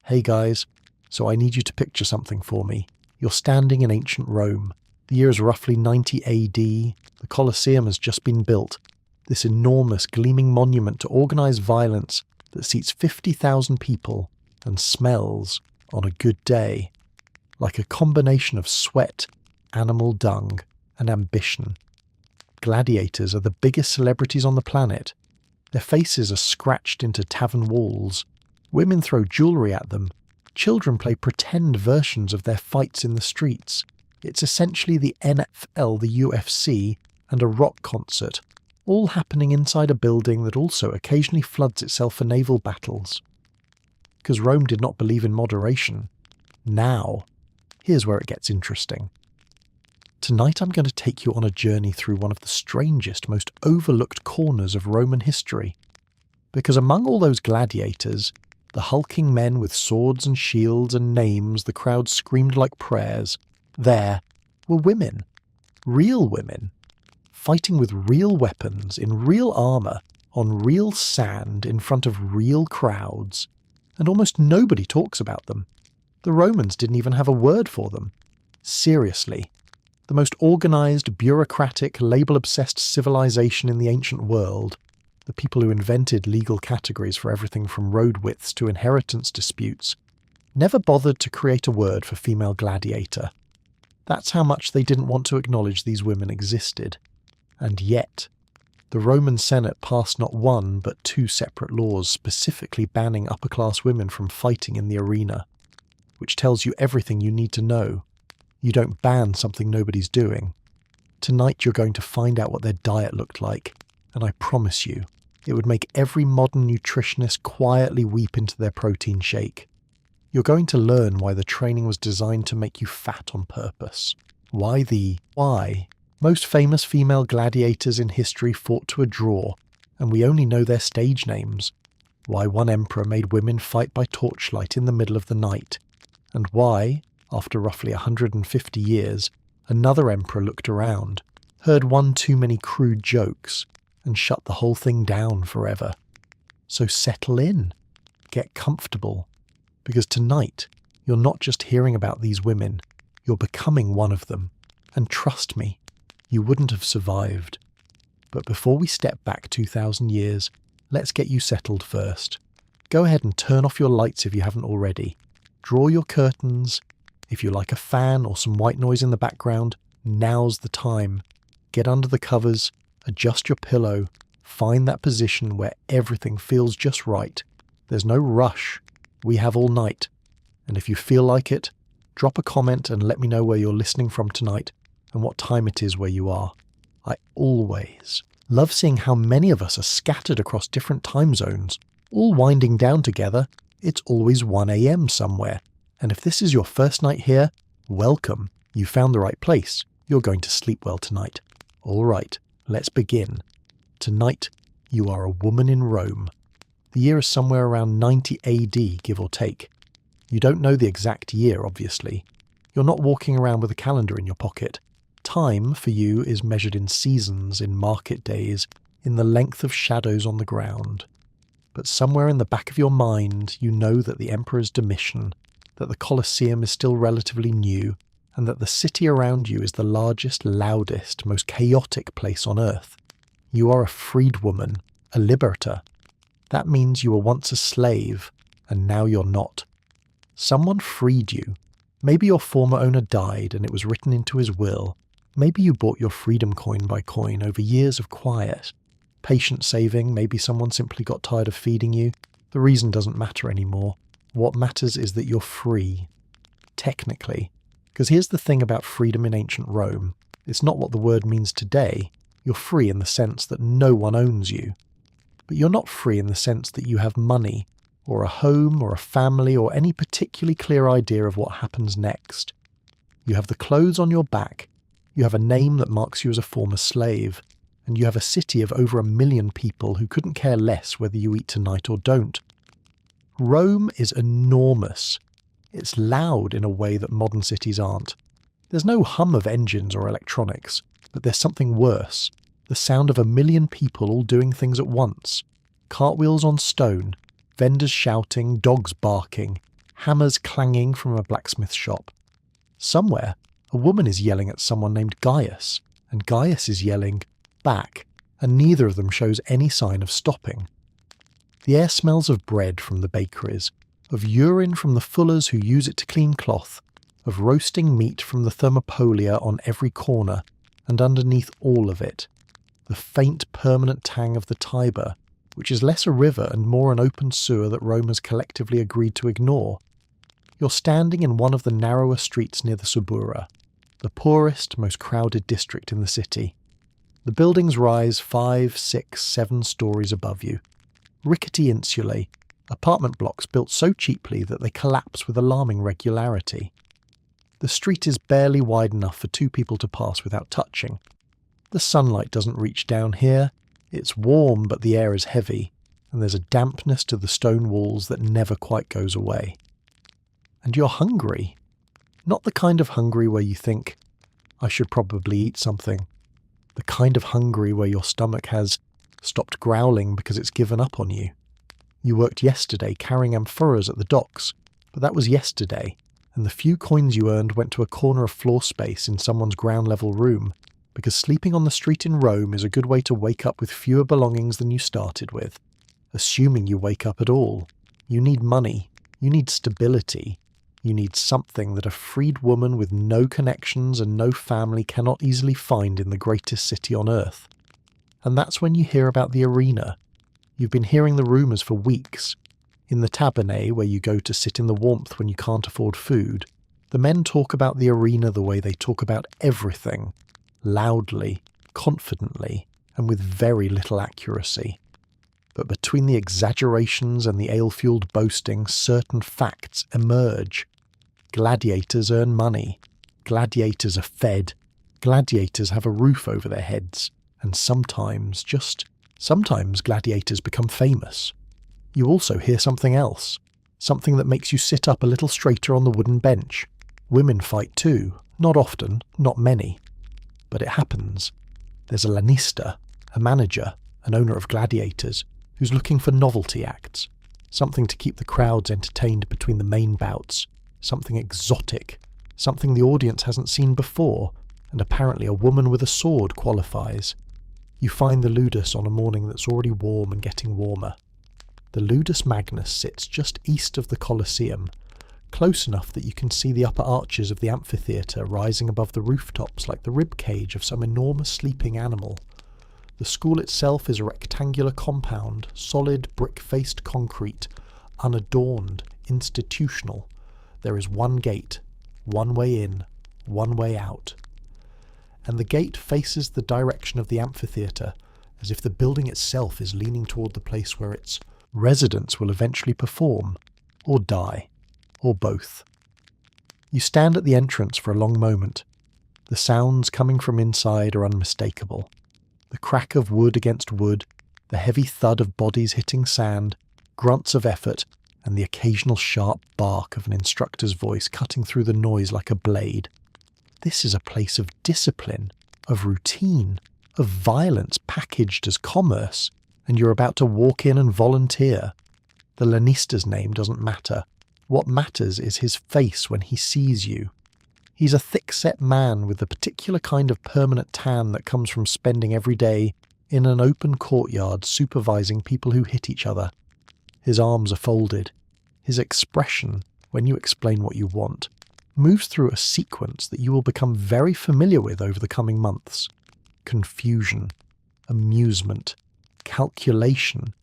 Hey guys, so I need you to picture something for me. You're standing in ancient Rome. The year is roughly 90 AD. The Colosseum has just been built. This enormous, gleaming monument to organised violence that seats 50,000 people and smells, on a good day, like a combination of sweat, animal dung, and ambition. Gladiators are the biggest celebrities on the planet. Their faces are scratched into tavern walls. Women throw jewellery at them. Children play pretend versions of their fights in the streets. It's essentially the NFL, the UFC, and a rock concert, all happening inside a building that also occasionally floods itself for naval battles. Because Rome did not believe in moderation. Now, here's where it gets interesting. Tonight I'm going to take you on a journey through one of the strangest, most overlooked corners of Roman history. Because among all those gladiators, the hulking men with swords and shields and names the crowd screamed like prayers, there were women. Real women. Fighting with real weapons, in real armour, on real sand, in front of real crowds. And almost nobody talks about them. The Romans didn't even have a word for them. Seriously. The most organised, bureaucratic, label-obsessed civilization in the ancient world, the people who invented legal categories for everything from road widths to inheritance disputes, never bothered to create a word for female gladiator. That's how much they didn't want to acknowledge these women existed. And yet, the Roman Senate passed not one but two separate laws specifically banning upper-class women from fighting in the arena, which tells you everything you need to know. You don't ban something nobody's doing. Tonight you're going to find out what their diet looked like, and I promise you, it would make every modern nutritionist quietly weep into their protein shake. You're going to learn why the training was designed to make you fat on purpose. Why most famous female gladiators in history fought to a draw, and we only know their stage names. Why one emperor made women fight by torchlight in the middle of the night. And why, after roughly 150 years, another emperor looked around, heard one too many crude jokes, and shut the whole thing down forever. So settle in, get comfortable, because tonight you're not just hearing about these women, you're becoming one of them. And trust me, you wouldn't have survived. But before we step back 2,000 years, let's get you settled first. Go ahead and turn off your lights if you haven't already. Draw your curtains. If you like a fan or some white noise in the background, now's the time. Get under the covers, adjust your pillow, find that position where everything feels just right. There's no rush. We have all night. And if you feel like it, drop a comment and let me know where you're listening from tonight and what time it is where you are. I always love seeing how many of us are scattered across different time zones, all winding down together. It's always 1 a.m. somewhere. And if this is your first night here, welcome. You found the right place. You're going to sleep well tonight. All right, let's begin. Tonight, you are a woman in Rome. The year is somewhere around 90 AD, give or take. You don't know the exact year, obviously. You're not walking around with a calendar in your pocket. Time, for you, is measured in seasons, in market days, in the length of shadows on the ground. But somewhere in the back of your mind, you know that the Emperor's Domitian, that the Colosseum is still relatively new, and that the city around you is the largest, loudest, most chaotic place on earth. You are a freedwoman, a liberator. That means you were once a slave, and now you're not. Someone freed you. Maybe your former owner died and it was written into his will. Maybe you bought your freedom coin by coin over years of quiet. Patient saving, maybe someone simply got tired of feeding you. The reason doesn't matter anymore. What matters is that you're free. Technically. Because here's the thing about freedom in ancient Rome. It's not what the word means today. You're free in the sense that no one owns you. But you're not free in the sense that you have money, or a home, or a family, or any particularly clear idea of what happens next. You have the clothes on your back. You have a name that marks you as a former slave. And you have a city of over 1 million people who couldn't care less whether you eat tonight or don't. Rome is enormous. It's loud in a way that modern cities aren't. There's no hum of engines or electronics, but there's something worse. The sound of 1 million people all doing things at once. Cartwheels on stone, vendors shouting, dogs barking, hammers clanging from a blacksmith shop. Somewhere, a woman is yelling at someone named Gaius, and Gaius is yelling back, and neither of them shows any sign of stopping. The air smells of bread from the bakeries, of urine from the fullers who use it to clean cloth, of roasting meat from the thermopolia on every corner, and underneath all of it, the faint permanent tang of the Tiber, which is less a river and more an open sewer that Rome has collectively agreed to ignore. You're standing in one of the narrower streets near the Subura, the poorest, most crowded district in the city. The buildings rise 5, 6, 7 stories above you. Rickety insulae, apartment blocks built so cheaply that they collapse with alarming regularity. The street is barely wide enough for 2 people to pass without touching. The sunlight doesn't reach down here. It's warm, but the air is heavy, and there's a dampness to the stone walls that never quite goes away. And you're hungry. Not the kind of hungry where you think, I should probably eat something. The kind of hungry where your stomach has stopped growling because it's given up on you. You worked yesterday carrying amphoras at the docks, but that was yesterday, and the few coins you earned went to a corner of floor space in someone's ground-level room, because sleeping on the street in Rome is a good way to wake up with fewer belongings than you started with. Assuming you wake up at all. You need money. You need stability. You need something that a freed woman with no connections and no family cannot easily find in the greatest city on earth. And that's when you hear about the arena. You've been hearing the rumours for weeks. In the tabernae, where you go to sit in the warmth when you can't afford food, the men talk about the arena the way they talk about everything. Loudly, confidently, and with very little accuracy. But between the exaggerations and the ale-fueled boasting, certain facts emerge. Gladiators earn money. Gladiators are fed. Gladiators have a roof over their heads. And sometimes, just sometimes, gladiators become famous. You also hear something else. Something that makes you sit up a little straighter on the wooden bench. Women fight too. Not often, not many. But it happens. There's a lanista, a manager, an owner of gladiators, who's looking for novelty acts. Something to keep the crowds entertained between the main bouts. Something exotic. Something the audience hasn't seen before, and apparently a woman with a sword qualifies. You find the Ludus on a morning that's already warm and getting warmer. The Ludus Magnus sits just east of the Colosseum, close enough that you can see the upper arches of the amphitheatre rising above the rooftops like the rib cage of some enormous sleeping animal. The school itself is a rectangular compound, solid brick-faced concrete, unadorned, institutional. There is one gate, one way in, one way out. And the gate faces the direction of the amphitheatre, as if the building itself is leaning toward the place where its residents will eventually perform, or die. Or both. You stand at the entrance for a long moment. The sounds coming from inside are unmistakable. The crack of wood against wood, the heavy thud of bodies hitting sand, grunts of effort, and the occasional sharp bark of an instructor's voice cutting through the noise like a blade. This is a place of discipline, of routine, of violence packaged as commerce, and you're about to walk in and volunteer. The lanista's name doesn't matter. What matters is his face when he sees you. He's a thick-set man with the particular kind of permanent tan that comes from spending every day in an open courtyard supervising people who hit each other. His arms are folded. His expression, when you explain what you want, moves through a sequence that you will become very familiar with over the coming months. Confusion, amusement, calculation,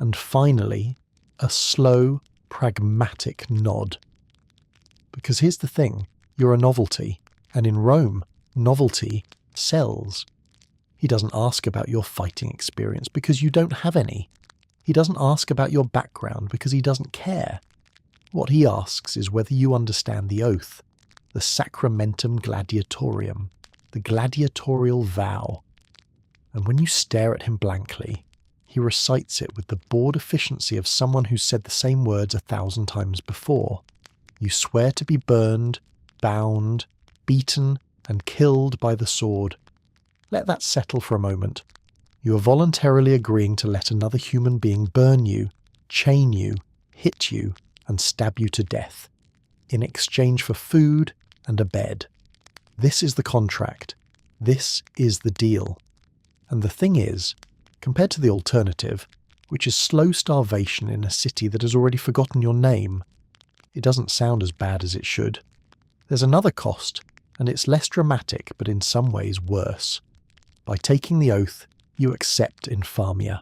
and finally, a slow, pragmatic nod. Because here's the thing, you're a novelty, and in Rome, novelty sells. He doesn't ask about your fighting experience because you don't have any. He doesn't ask about your background because he doesn't care. What he asks is whether you understand the oath, the sacramentum gladiatorium, the gladiatorial vow. And when you stare at him blankly, he recites it with the bored efficiency of someone who's said the same words 1,000 times before. You swear to be burned, bound, beaten, and killed by the sword. Let that settle for a moment. You are voluntarily agreeing to let another human being burn you, chain you, hit you, and stab you to death, in exchange for food and a bed. This is the contract. This is the deal. And the thing is, compared to the alternative, which is slow starvation in a city that has already forgotten your name, it doesn't sound as bad as it should. There's another cost, and it's less dramatic but in some ways worse. By taking the oath, you accept infamia,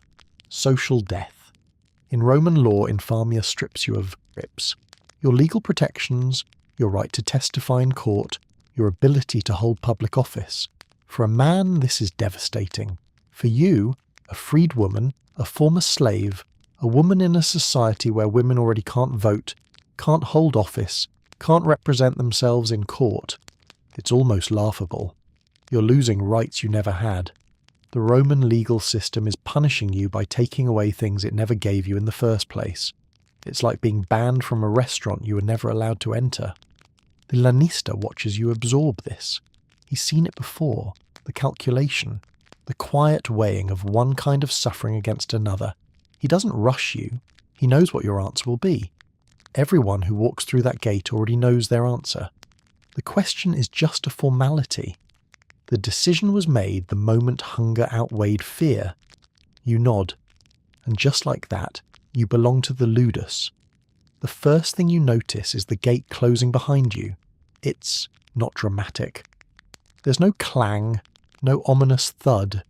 social death. In Roman law, infamia strips you of grips. Your legal protections, your right to testify in court, your ability to hold public office. For a man, this is devastating. For you, a freedwoman, a former slave, a woman in a society where women already can't vote, can't hold office, can't represent themselves in court, it's almost laughable. You're losing rights you never had. The Roman legal system is punishing you by taking away things it never gave you in the first place. It's like being banned from a restaurant you were never allowed to enter. The lanista watches you absorb this. He's seen it before, the calculation, the quiet weighing of one kind of suffering against another. He doesn't rush you. He knows what your answer will be. Everyone who walks through that gate already knows their answer. The question is just a formality. The decision was made the moment hunger outweighed fear. You nod, and just like that, you belong to the Ludus. The first thing you notice is the gate closing behind you. It's not dramatic. There's no clang, no ominous thud.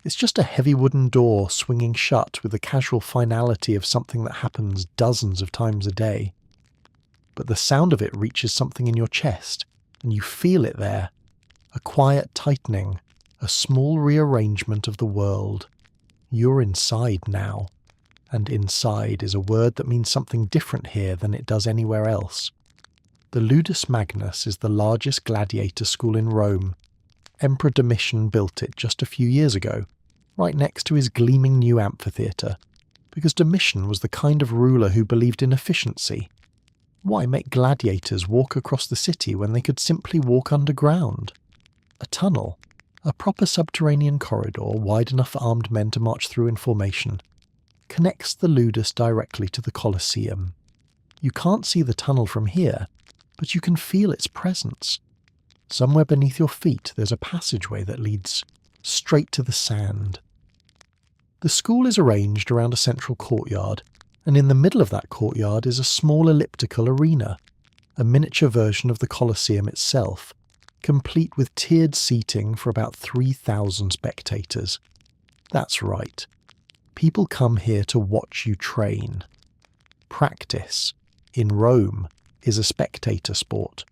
It's just a heavy wooden door swinging shut with the casual finality of something that happens dozens of times a day. But the sound of it reaches something in your chest, and you feel it there. A quiet tightening, a small rearrangement of the world. You're inside now, and inside is a word that means something different here than it does anywhere else. The Ludus Magnus is the largest gladiator school in Rome. Emperor Domitian built it just a few years ago, right next to his gleaming new amphitheatre, because Domitian was the kind of ruler who believed in efficiency. Why make gladiators walk across the city when they could simply walk underground? A tunnel, a proper subterranean corridor wide enough for armed men to march through in formation, connects the Ludus directly to the Colosseum. You can't see the tunnel from here, but you can feel its presence. Somewhere beneath your feet there's a passageway that leads straight to the sand. The school is arranged around a central courtyard, and in the middle of that courtyard is a small elliptical arena, a miniature version of the Colosseum itself, complete with tiered seating for about 3,000 spectators. That's right. People come here to watch you train. Practice, in Rome, is a spectator sport.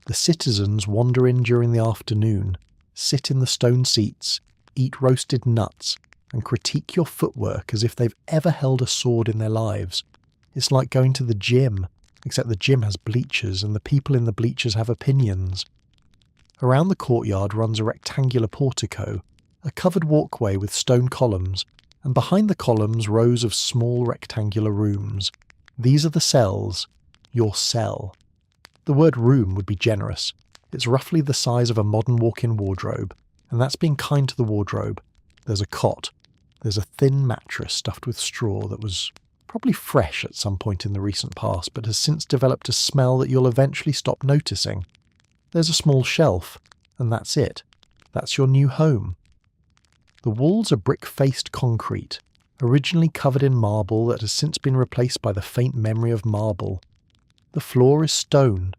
The citizens wander in during the afternoon, sit in the stone seats, eat roasted nuts, and critique your footwork as if they've ever held a sword in their lives. It's like going to the gym, except the gym has bleachers and the people in the bleachers have opinions. Around the courtyard runs a rectangular portico, a covered walkway with stone columns, and behind the columns rows of small rectangular rooms. These are the cells. Your cell. The word room would be generous. It's roughly the size of a modern walk-in wardrobe, and that's being kind to the wardrobe. There's a cot. There's a thin mattress stuffed with straw that was probably fresh at some point in the recent past, but has since developed a smell that you'll eventually stop noticing. There's a small shelf, and that's it. That's your new home. The walls are brick-faced concrete, originally covered in marble that has since been replaced by the faint memory of marble. The floor is stone.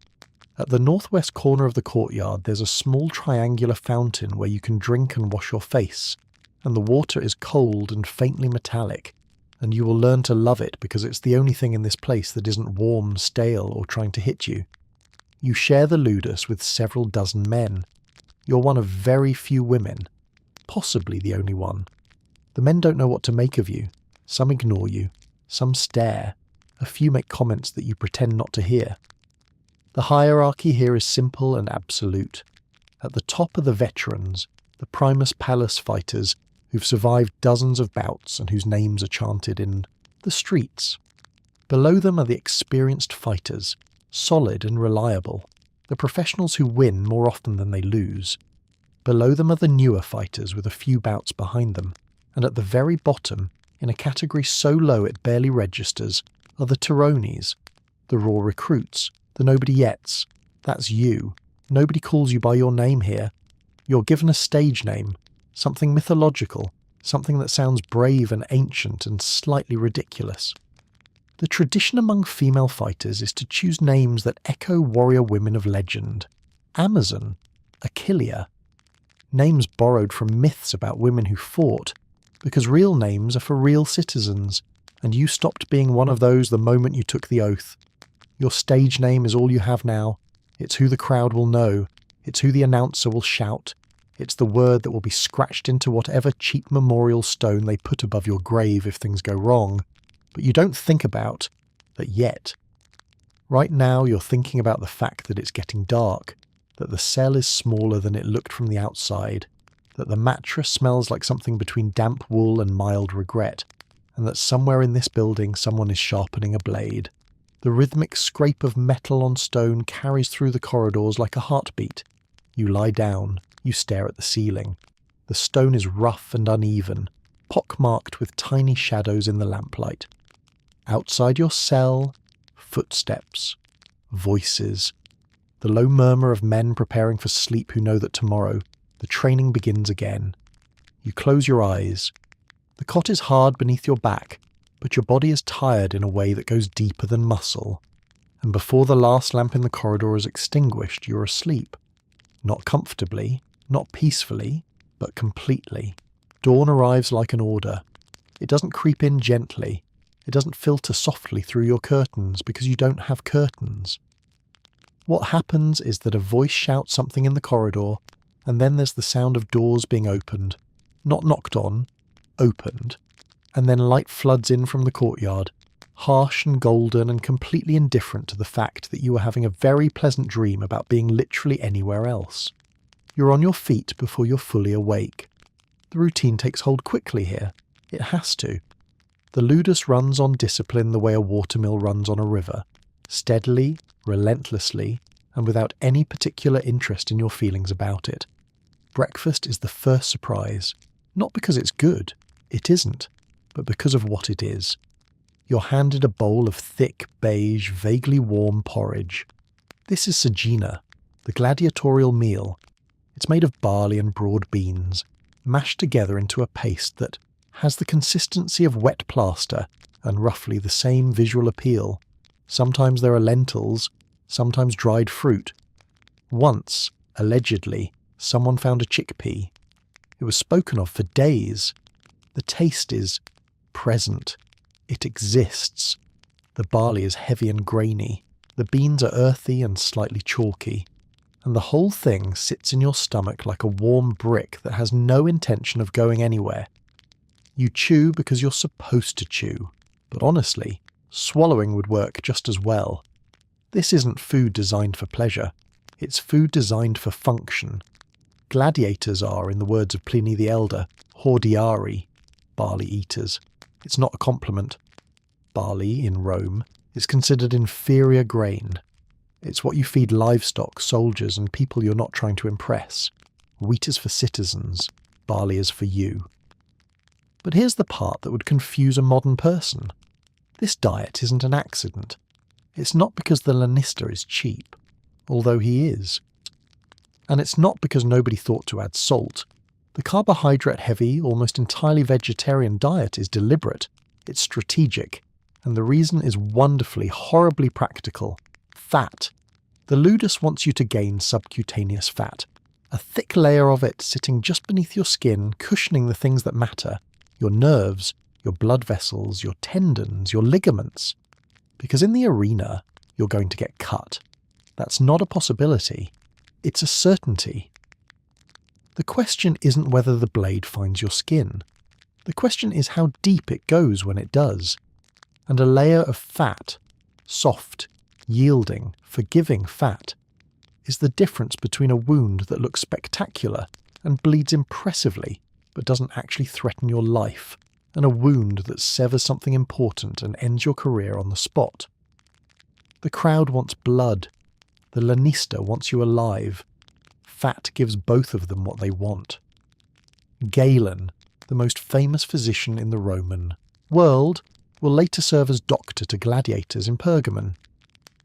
At the northwest corner of the courtyard there's a small triangular fountain where you can drink and wash your face, and the water is cold and faintly metallic, and you will learn to love it because it's the only thing in this place that isn't warm, stale, or trying to hit you. You share the Ludus with several dozen men. You're one of very few women, possibly the only one. The men don't know what to make of you. Some ignore you, some stare, a few make comments that you pretend not to hear. The hierarchy here is simple and absolute. At the top are the veterans, the Primus Palus fighters who've survived dozens of bouts and whose names are chanted in the streets. Below them are the experienced fighters, solid and reliable, the professionals who win more often than they lose. Below them are the newer fighters with a few bouts behind them, and at the very bottom, in a category so low it barely registers, are the Tyrones, the raw recruits, the nobody yets. That's you. Nobody calls you by your name here. You're given a stage name, something mythological, something that sounds brave and ancient and slightly ridiculous. The tradition among female fighters is to choose names that echo warrior women of legend. Amazon, Achillea. Names borrowed from myths about women who fought, because real names are for real citizens, and you stopped being one of those the moment you took the oath. Your stage name is all you have now. It's who the crowd will know. It's who the announcer will shout. It's the word that will be scratched into whatever cheap memorial stone they put above your grave if things go wrong. But you don't think about that yet. Right now you're thinking about the fact that it's getting dark, that the cell is smaller than it looked from the outside, that the mattress smells like something between damp wool and mild regret, and that somewhere in this building someone is sharpening a blade. The rhythmic scrape of metal on stone carries through the corridors like a heartbeat. You lie down, you stare at the ceiling. The stone is rough and uneven, pockmarked with tiny shadows in the lamplight. Outside your cell, footsteps, voices, the low murmur of men preparing for sleep who know that tomorrow the training begins again. You close your eyes. The cot is hard beneath your back, but your body is tired in a way that goes deeper than muscle. And before the last lamp in the corridor is extinguished, you're asleep. Not comfortably, not peacefully, but completely. Dawn arrives like an order. It doesn't creep in gently. It doesn't filter softly through your curtains because you don't have curtains. What happens is that a voice shouts something in the corridor, and then there's the sound of doors being opened. Not knocked on, opened. And then light floods in from the courtyard, harsh and golden and completely indifferent to the fact that you were having a very pleasant dream about being literally anywhere else. You're on your feet before you're fully awake. The routine takes hold quickly here. It has to. The Ludus runs on discipline the way a watermill runs on a river, steadily, relentlessly, and without any particular interest in your feelings about it. Breakfast is the first surprise, not because it's good, it isn't, but because of what it is. You're handed a bowl of thick, beige, vaguely warm porridge. This is Sagina, the gladiatorial meal. It's made of barley and broad beans, mashed together into a paste that has the consistency of wet plaster and roughly the same visual appeal. Sometimes there are lentils, sometimes dried fruit. Once, allegedly, someone found a chickpea. It was spoken of for days. The taste is present. It exists. The barley is heavy and grainy. The beans are earthy and slightly chalky. And the whole thing sits in your stomach like a warm brick that has no intention of going anywhere. You chew because you're supposed to chew, but honestly, swallowing would work just as well. This isn't food designed for pleasure, it's food designed for function. Gladiators are, in the words of Pliny the Elder, hordiari, barley eaters. It's not a compliment. Barley, in Rome, is considered inferior grain. It's what you feed livestock, soldiers, and people you're not trying to impress. Wheat is for citizens, barley is for you. But here's the part that would confuse a modern person. This diet isn't an accident. It's not because the Lannister is cheap, although he is. And it's not because nobody thought to add salt. The carbohydrate-heavy, almost entirely vegetarian diet is deliberate, it's strategic, and the reason is wonderfully, horribly practical. Fat. The Ludus wants you to gain subcutaneous fat, a thick layer of it sitting just beneath your skin, cushioning the things that matter. Your nerves, your blood vessels, your tendons, your ligaments. Because in the arena, you're going to get cut. That's not a possibility. It's a certainty. The question isn't whether the blade finds your skin. The question is how deep it goes when it does. And a layer of fat, soft, yielding, forgiving fat, is the difference between a wound that looks spectacular and bleeds impressively but doesn't actually threaten your life, and a wound that severs something important and ends your career on the spot. The crowd wants blood. The Lannister wants you alive. Fat gives both of them what they want. Galen, the most famous physician in the Roman world, will later serve as doctor to gladiators in Pergamon.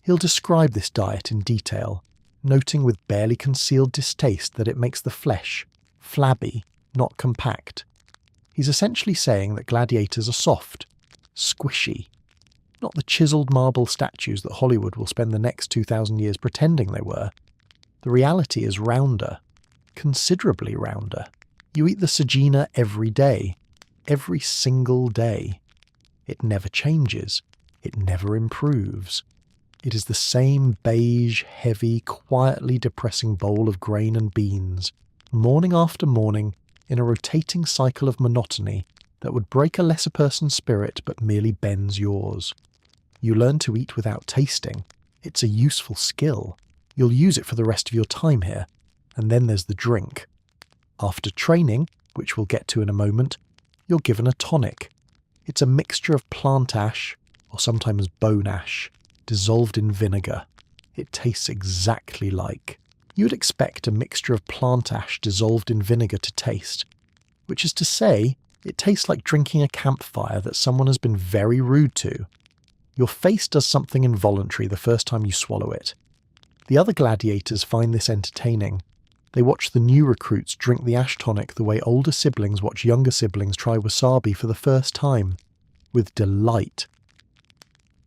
He'll describe this diet in detail, noting with barely concealed distaste that it makes the flesh flabby, not compact. He's essentially saying that gladiators are soft, squishy, not the chiselled marble statues that Hollywood will spend the next 2,000 years pretending they were. The reality is rounder, considerably rounder. You eat the sagina every day, every single day. It never changes. It never improves. It is the same beige, heavy, quietly depressing bowl of grain and beans, morning after morning, in a rotating cycle of monotony that would break a lesser person's spirit but merely bends yours. You learn to eat without tasting. It's a useful skill. You'll use it for the rest of your time here. And then there's the drink. After training, which we'll get to in a moment, you're given a tonic. It's a mixture of plant ash, or sometimes bone ash, dissolved in vinegar. It tastes exactly like. You'd expect a mixture of plant ash dissolved in vinegar to taste, which is to say, it tastes like drinking a campfire that someone has been very rude to. Your face does something involuntary the first time you swallow it. The other gladiators find this entertaining. They watch the new recruits drink the ash tonic the way older siblings watch younger siblings try wasabi for the first time, with delight.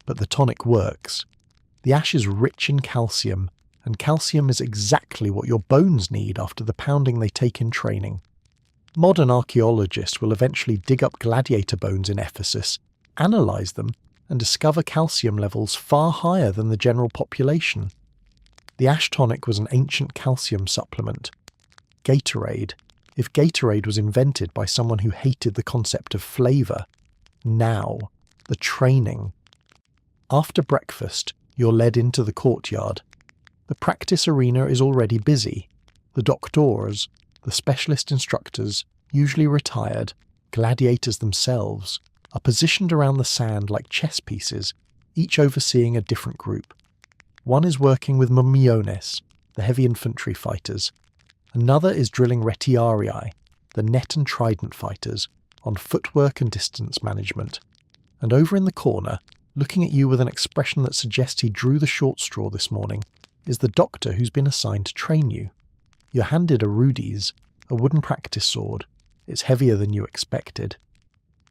But the tonic works. The ash is rich in calcium, and calcium is exactly what your bones need after the pounding they take in training. Modern archaeologists will eventually dig up gladiator bones in Ephesus, analyse them, and discover calcium levels far higher than the general population. The ash tonic was an ancient calcium supplement. Gatorade. If Gatorade was invented by someone who hated the concept of flavour. Now, the training. After breakfast, you're led into the courtyard. The practice arena is already busy. The doctors, the specialist instructors, usually retired, gladiators themselves, are positioned around the sand like chess pieces, each overseeing a different group. One is working with mumiones, the heavy infantry fighters. Another is drilling retiarii, the net and trident fighters, on footwork and distance management. And over in the corner, looking at you with an expression that suggests he drew the short straw this morning, is the doctor who's been assigned to train you. You're handed a rudis, a wooden practice sword. It's heavier than you expected.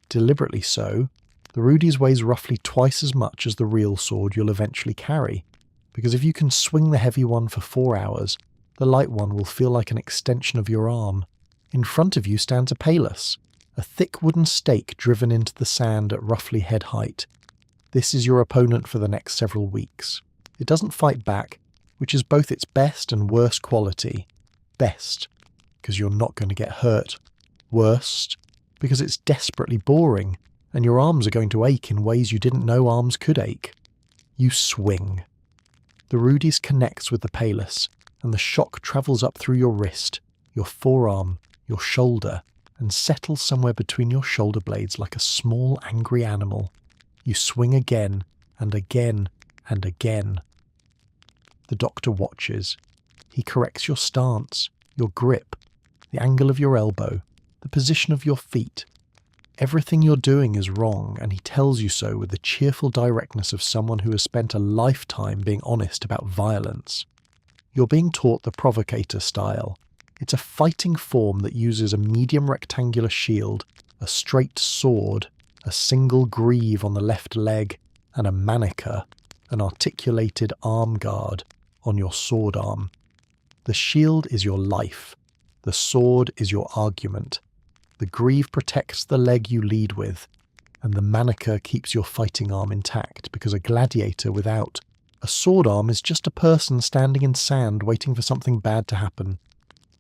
Deliberately so, the rudis weighs roughly twice as much as the real sword you'll eventually carry, because if you can swing the heavy one for 4 hours, the light one will feel like an extension of your arm. In front of you stands a palus, a thick wooden stake driven into the sand at roughly head height. This is your opponent for the next several weeks. It doesn't fight back, which is both its best and worst quality. Best, because you're not going to get hurt. Worst, because it's desperately boring, and your arms are going to ache in ways you didn't know arms could ache. You swing. The rudis connects with the palus, and the shock travels up through your wrist, your forearm, your shoulder, and settles somewhere between your shoulder blades like a small angry animal. You swing again, and again, and again. The doctor watches. He corrects your stance, your grip, the angle of your elbow, the position of your feet. Everything you're doing is wrong, and he tells you so with the cheerful directness of someone who has spent a lifetime being honest about violence. You're being taught the provocator style. It's a fighting form that uses a medium rectangular shield, a straight sword, a single greave on the left leg, and a manica, an articulated arm guard, on your sword arm. The shield is your life. The sword is your argument. The greave protects the leg you lead with, and the manica keeps your fighting arm intact, because a gladiator without a sword arm is just a person standing in sand waiting for something bad to happen.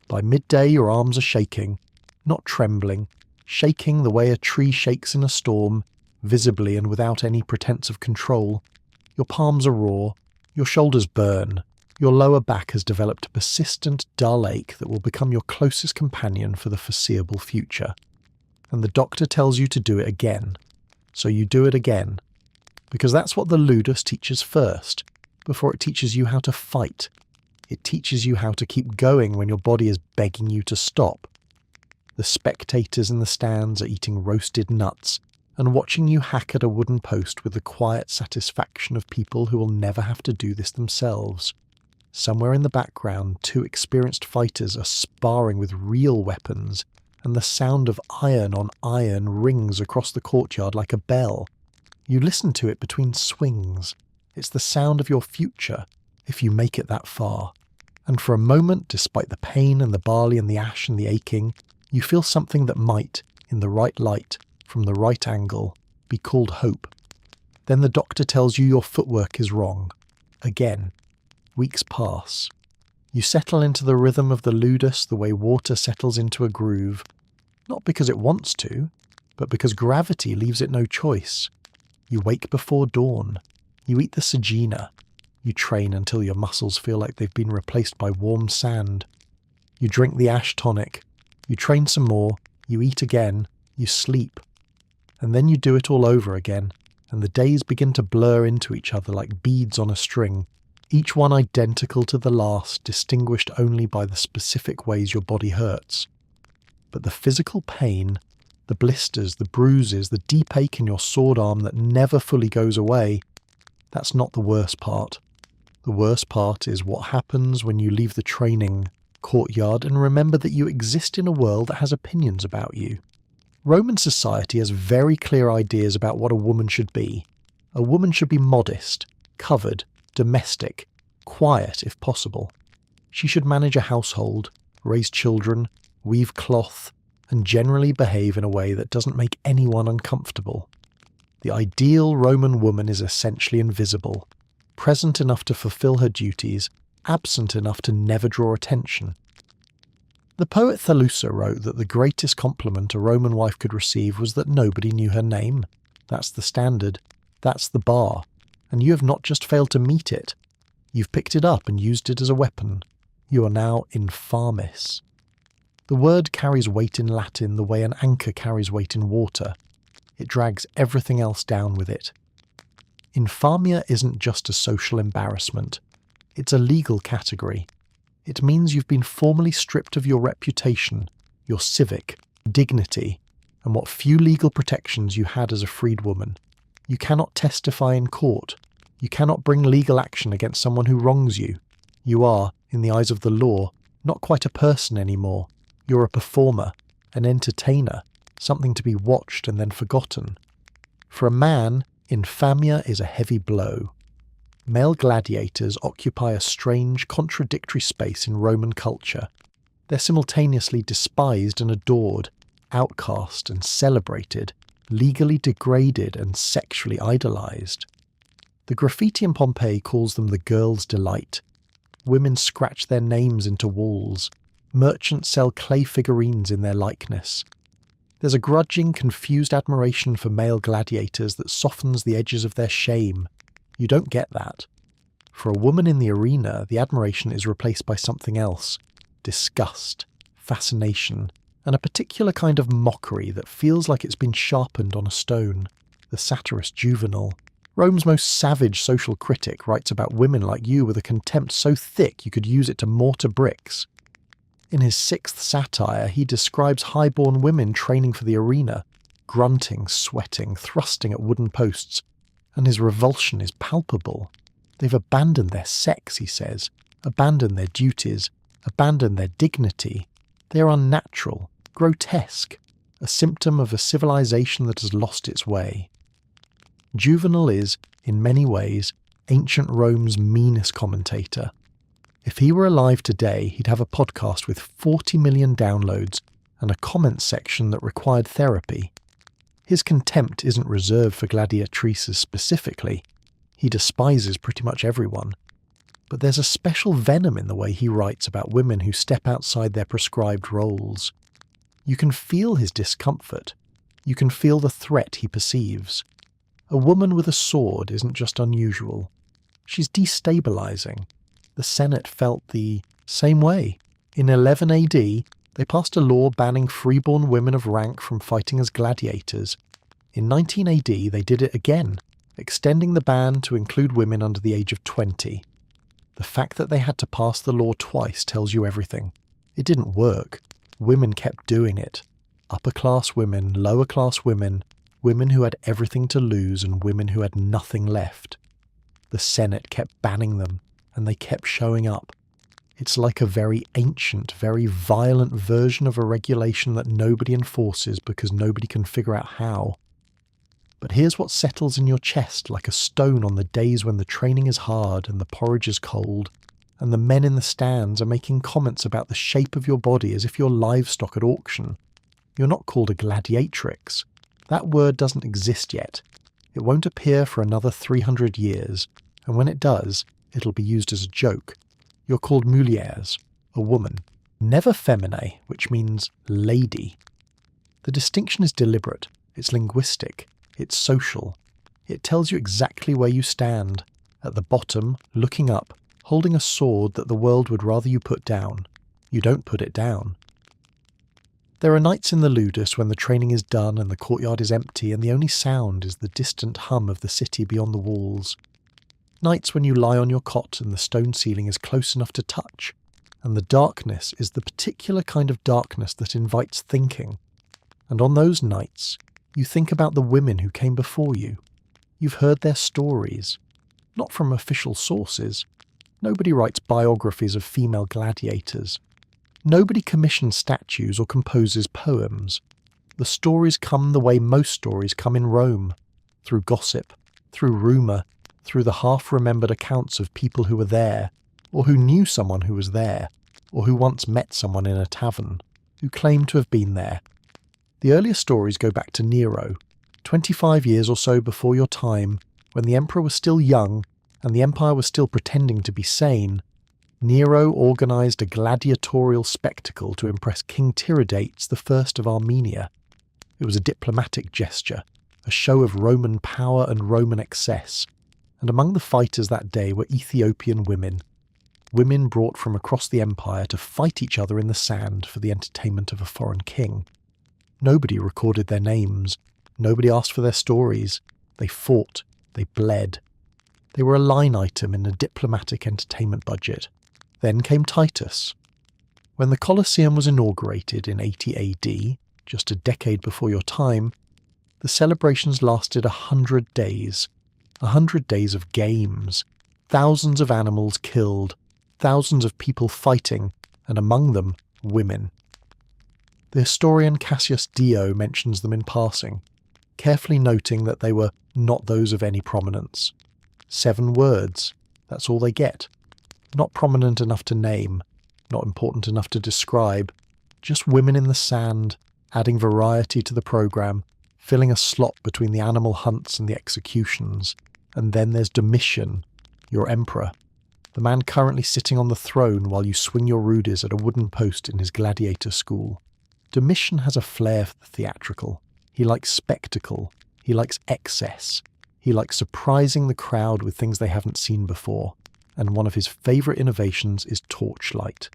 By midday your arms are shaking, not trembling, shaking the way a tree shakes in a storm, visibly and without any pretense of control. Your palms are raw, your shoulders burn, your lower back has developed a persistent, dull ache that will become your closest companion for the foreseeable future. And the doctor tells you to do it again. So you do it again. Because that's what the Ludus teaches first, before it teaches you how to fight. It teaches you how to keep going when your body is begging you to stop. The spectators in the stands are eating roasted nuts, and watching you hack at a wooden post with the quiet satisfaction of people who will never have to do this themselves. Somewhere in the background, two experienced fighters are sparring with real weapons, and the sound of iron on iron rings across the courtyard like a bell. You listen to it between swings. It's the sound of your future, if you make it that far. And for a moment, despite the pain and the barley and the ash and the aching, you feel something that might, in the right light, from the right angle, be called hope. Then the doctor tells you your footwork is wrong. Again. Weeks pass. You settle into the rhythm of the ludus the way water settles into a groove, not because it wants to, but because gravity leaves it no choice. You wake before dawn. You eat the sagina. You train until your muscles feel like they've been replaced by warm sand. You drink the ash tonic. You train some more. You eat again. You sleep. And then you do it all over again, and the days begin to blur into each other like beads on a string, each one identical to the last, distinguished only by the specific ways your body hurts. But the physical pain, the blisters, the bruises, the deep ache in your sword arm that never fully goes away, that's not the worst part. The worst part is what happens when you leave the training courtyard and remember that you exist in a world that has opinions about you. Roman society has very clear ideas about what a woman should be. A woman should be modest, covered, domestic, quiet if possible. She should manage a household, raise children, weave cloth, and generally behave in a way that doesn't make anyone uncomfortable. The ideal Roman woman is essentially invisible, present enough to fulfill her duties, absent enough to never draw attention. The poet Thaliusa wrote that the greatest compliment a Roman wife could receive was that nobody knew her name. That's the standard. That's the bar. And you have not just failed to meet it. You've picked it up and used it as a weapon. You are now infamis. The word carries weight in Latin the way an anchor carries weight in water. It drags everything else down with it. Infamia isn't just a social embarrassment. It's a legal category. It means you've been formally stripped of your reputation, your civic, dignity, and what few legal protections you had as a freedwoman. You cannot testify in court. You cannot bring legal action against someone who wrongs you. You are, in the eyes of the law, not quite a person anymore. You're a performer, an entertainer, something to be watched and then forgotten. For a man, infamia is a heavy blow. Male gladiators occupy a strange, contradictory space in Roman culture. They're simultaneously despised and adored, outcast and celebrated, legally degraded and sexually idolized. The graffiti in Pompeii calls them the girl's delight. Women scratch their names into walls. Merchants sell clay figurines in their likeness. There's a grudging, confused admiration for male gladiators that softens the edges of their shame. You don't get that. For a woman in the arena, the admiration is replaced by something else. Disgust, fascination, and a particular kind of mockery that feels like it's been sharpened on a stone. The satirist Juvenal, Rome's most savage social critic, writes about women like you with a contempt so thick you could use it to mortar bricks. In his sixth satire, he describes high-born women training for the arena, grunting, sweating, thrusting at wooden posts, and his revulsion is palpable. They've abandoned their sex, he says, abandoned their duties, abandoned their dignity. They are unnatural, grotesque, a symptom of a civilization that has lost its way. Juvenal is, in many ways, ancient Rome's meanest commentator. If he were alive today, he'd have a podcast with 40 million downloads and a comments section that required therapy. His contempt isn't reserved for gladiatrices specifically. He despises pretty much everyone. But there's a special venom in the way he writes about women who step outside their prescribed roles. You can feel his discomfort. You can feel the threat he perceives. A woman with a sword isn't just unusual. She's destabilizing. The Senate felt the same way. In 11 AD, they passed a law banning freeborn women of rank from fighting as gladiators. In 19 AD, they did it again, extending the ban to include women under the age of 20. The fact that they had to pass the law twice tells you everything. It didn't work. Women kept doing it. Upper-class women, lower-class women, women who had everything to lose and women who had nothing left. The Senate kept banning them, and they kept showing up. It's like a very ancient, very violent version of a regulation that nobody enforces because nobody can figure out how. But here's what settles in your chest like a stone on the days when the training is hard and the porridge is cold, and the men in the stands are making comments about the shape of your body as if you're livestock at auction. You're not called a gladiatrix. That word doesn't exist yet. It won't appear for another 300 years, and when it does, it'll be used as a joke. You're called mulieres, a woman. Never feminae, which means lady. The distinction is deliberate, it's linguistic, it's social. It tells you exactly where you stand, at the bottom, looking up, holding a sword that the world would rather you put down. You don't put it down. There are nights in the Ludus when the training is done and the courtyard is empty and the only sound is the distant hum of the city beyond the walls. Nights when you lie on your cot and the stone ceiling is close enough to touch, and the darkness is the particular kind of darkness that invites thinking. And on those nights, you think about the women who came before you. You've heard their stories, not from official sources. Nobody writes biographies of female gladiators. Nobody commissions statues or composes poems. The stories come the way most stories come in Rome, through gossip, through rumour, through the half-remembered accounts of people who were there, or who knew someone who was there, or who once met someone in a tavern, who claimed to have been there. The earliest stories go back to Nero, 25 years or so before your time, when the emperor was still young and the empire was still pretending to be sane. Nero organised a gladiatorial spectacle to impress King Tiridates I of Armenia. It was a diplomatic gesture, a show of Roman power and Roman excess, and among the fighters that day were Ethiopian women. Women brought from across the empire to fight each other in the sand for the entertainment of a foreign king. Nobody recorded their names. Nobody asked for their stories. They fought. They bled. They were a line item in a diplomatic entertainment budget. Then came Titus. When the Colosseum was inaugurated in 80 AD, just a decade before your time, the celebrations lasted 100 days. 100 days of games, thousands of animals killed, thousands of people fighting, and among them, women. The historian Cassius Dio mentions them in passing, carefully noting that they were not those of any prominence. 7 words, that's all they get. Not prominent enough to name, not important enough to describe, just women in the sand, adding variety to the programme, filling a slot between the animal hunts and the executions. And then there's Domitian, your emperor, the man currently sitting on the throne while you swing your rudis at a wooden post in his gladiator school. Domitian has a flair for the theatrical. He likes spectacle. He likes excess. He likes surprising the crowd with things they haven't seen before. And one of his favourite innovations is torchlight.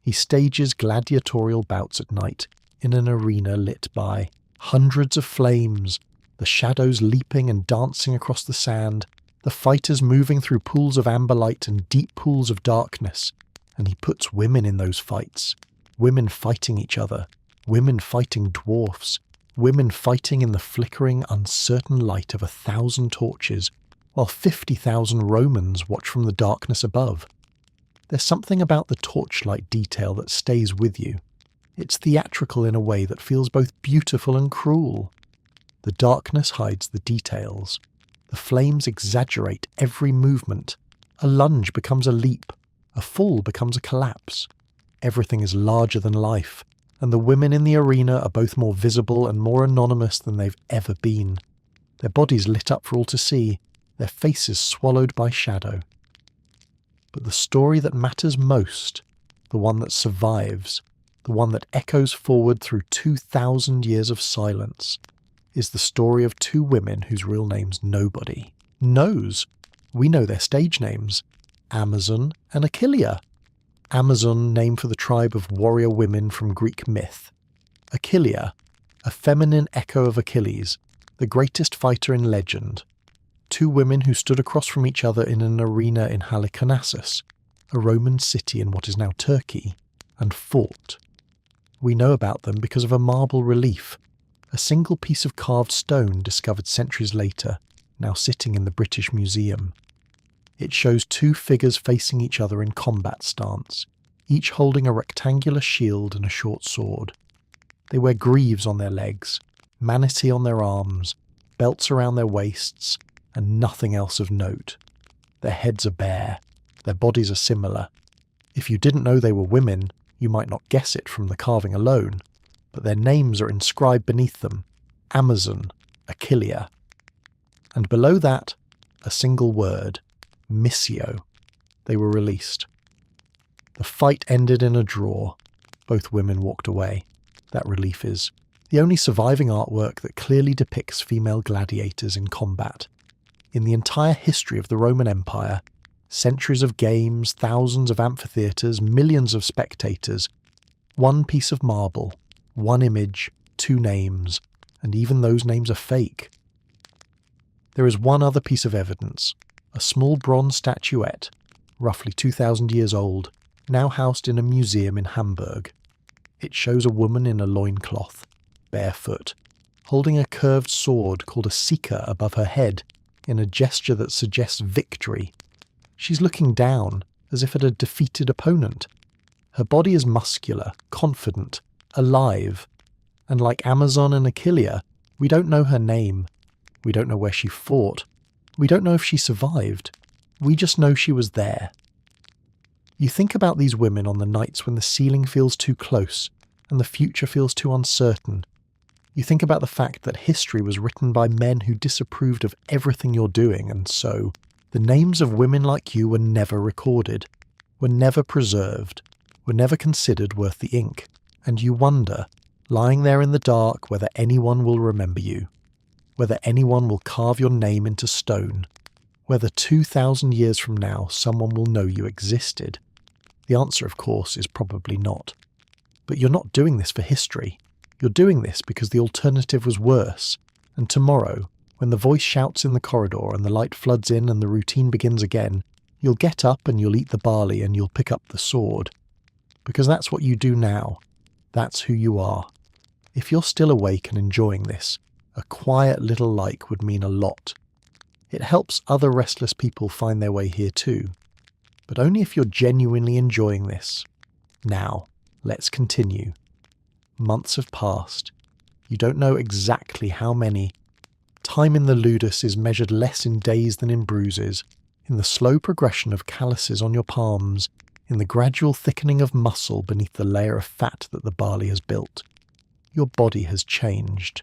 He stages gladiatorial bouts at night in an arena lit by hundreds of flames, the shadows leaping and dancing across the sand, the fighters moving through pools of amber light and deep pools of darkness, and he puts women in those fights. Women fighting each other, women fighting dwarfs, women fighting in the flickering, uncertain light of 1,000 torches, while 50,000 Romans watch from the darkness above. There's something about the torchlight detail that stays with you. It's theatrical in a way that feels both beautiful and cruel. The darkness hides the details. The flames exaggerate every movement. A lunge becomes a leap. A fall becomes a collapse. Everything is larger than life, and the women in the arena are both more visible and more anonymous than they've ever been. Their bodies lit up for all to see, their faces swallowed by shadow. But the story that matters most, the one that survives, the one that echoes forward through 2,000 years of silence, is the story of 2 women whose real names nobody knows. We know their stage names, Amazon and Achillea. Amazon, named for the tribe of warrior women from Greek myth. Achillea, a feminine echo of Achilles, the greatest fighter in legend. 2 women who stood across from each other in an arena in Halicarnassus, a Roman city in what is now Turkey, and fought. We know about them because of a marble relief, a single piece of carved stone discovered centuries later, now sitting in the British Museum. It shows two figures facing each other in combat stance, each holding a rectangular shield and a short sword. They wear greaves on their legs, manatee on their arms, belts around their waists, and nothing else of note. Their heads are bare, their bodies are similar. If you didn't know they were women, you might not guess it from the carving alone, but their names are inscribed beneath them: Amazon, Achillea. And below that, a single word: Missio. They were released. The fight ended in a draw. Both women walked away. That relief is. The only surviving artwork that clearly depicts female gladiators in combat. In the entire history of the Roman Empire, centuries of games, thousands of amphitheatres, millions of spectators, one piece of marble, one image, two names, and even those names are fake. There is one other piece of evidence, a small bronze statuette, roughly 2,000 years old, now housed in a museum in Hamburg. It shows a woman in a loincloth, barefoot, holding a curved sword called a seeker above her head in a gesture that suggests victory. She's looking down, as if at a defeated opponent. Her body is muscular, confident, alive, and like Amazon and Achillea, we don't know her name. We don't know where she fought. We don't know if she survived. We just know she was there. You think about these women on the nights when the ceiling feels too close and the future feels too uncertain. You think about the fact that history was written by men who disapproved of everything you're doing, and so the names of women like you were never recorded, were never preserved, were never considered worth the ink. And you wonder, lying there in the dark, whether anyone will remember you, whether anyone will carve your name into stone, whether 2,000 years from now someone will know you existed. The answer, of course, is probably not. But you're not doing this for history. You're doing this because the alternative was worse, and tomorrow, when the voice shouts in the corridor and the light floods in and the routine begins again, you'll get up and you'll eat the barley and you'll pick up the sword. Because that's what you do now. That's who you are. If you're still awake and enjoying this, a quiet little like would mean a lot. It helps other restless people find their way here too. But only if you're genuinely enjoying this. Now, let's continue. Months have passed. You don't know exactly how many. Time in the Ludus is measured less in days than in bruises, in the slow progression of calluses on your palms, in the gradual thickening of muscle beneath the layer of fat that the barley has built. Your body has changed.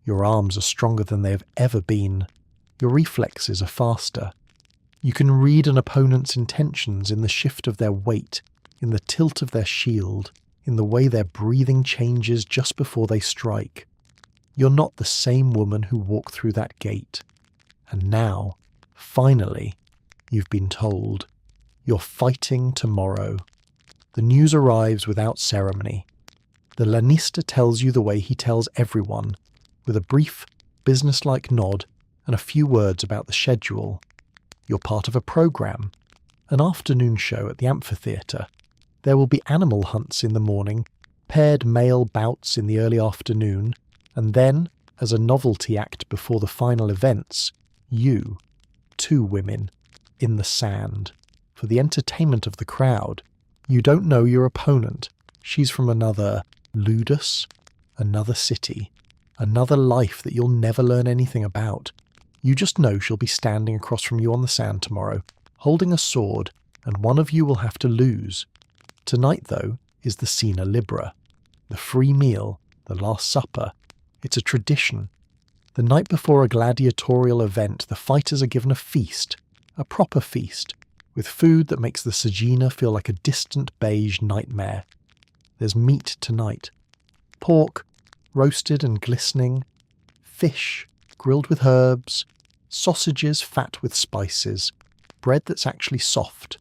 Your arms are stronger than they have ever been. Your reflexes are faster. You can read an opponent's intentions in the shift of their weight, in the tilt of their shield, in the way their breathing changes just before they strike. You're not the same woman who walked through that gate. And now, finally, you've been told. You're fighting tomorrow. The news arrives without ceremony. The lanista tells you the way he tells everyone, with a brief, businesslike nod and a few words about the schedule. You're part of a program, an afternoon show at the amphitheatre. There will be animal hunts in the morning, paired male bouts in the early afternoon, and then, as a novelty act before the final events, you, two women, in the sand. For the entertainment of the crowd. You don't know your opponent. She's from another Ludus, another city, another life that you'll never learn anything about. You just know she'll be standing across from you on the sand tomorrow, holding a sword, and one of you will have to lose. Tonight, though, is the Cena Libra, the free meal, the Last Supper. It's a tradition. The night before a gladiatorial event, the fighters are given a feast, a proper feast, with food that makes the Sagina feel like a distant beige nightmare. There's meat tonight. Pork, roasted and glistening. Fish, grilled with herbs. Sausages fat with spices. Bread that's actually soft.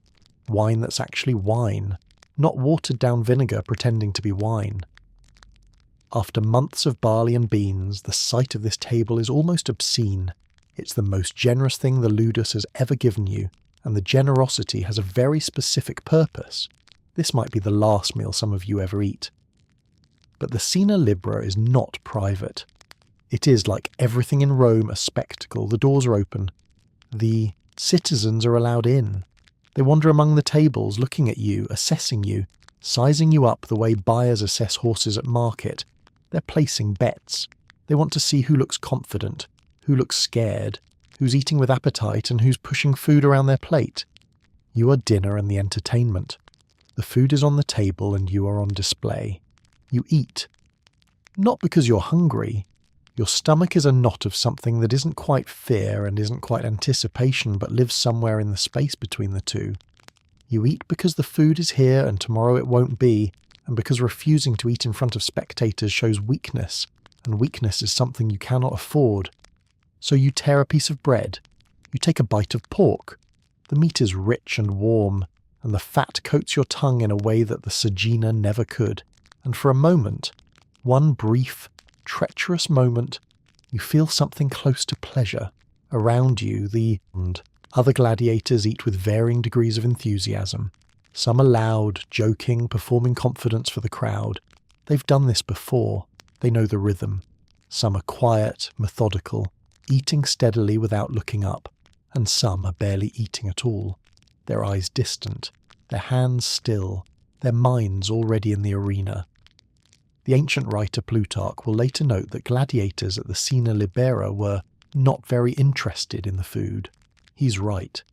Wine that's actually wine. Not watered-down vinegar pretending to be wine. After months of barley and beans, the sight of this table is almost obscene. It's the most generous thing the Ludus has ever given you, and the generosity has a very specific purpose. This might be the last meal some of you ever eat. But the Cena Libra is not private. It is, like everything in Rome, a spectacle. The doors are open. The citizens are allowed in. They wander among the tables, looking at you, assessing you, sizing you up the way buyers assess horses at market. They're placing bets. They want to see who looks confident, who looks scared, who's eating with appetite and who's pushing food around their plate. You are dinner and the entertainment. The food is on the table and you are on display. You eat. Not because you're hungry. Your stomach is a knot of something that isn't quite fear and isn't quite anticipation, but lives somewhere in the space between the two. You eat because the food is here and tomorrow it won't be, and because refusing to eat in front of spectators shows weakness, and weakness is something you cannot afford. So you tear a piece of bread. You take a bite of pork. The meat is rich and warm, and the fat coats your tongue in a way that the sagina never could. And for a moment, one brief, treacherous moment, you feel something close to pleasure. Around you, the other gladiators eat with varying degrees of enthusiasm. Some are loud, joking, performing confidence for the crowd. They've done this before. They know the rhythm. Some are quiet, methodical, eating steadily without looking up, and some are barely eating at all, their eyes distant, their hands still, their minds already in the arena. The ancient writer Plutarch will later note that gladiators at the Scena Libera were not very interested in the food. He's right.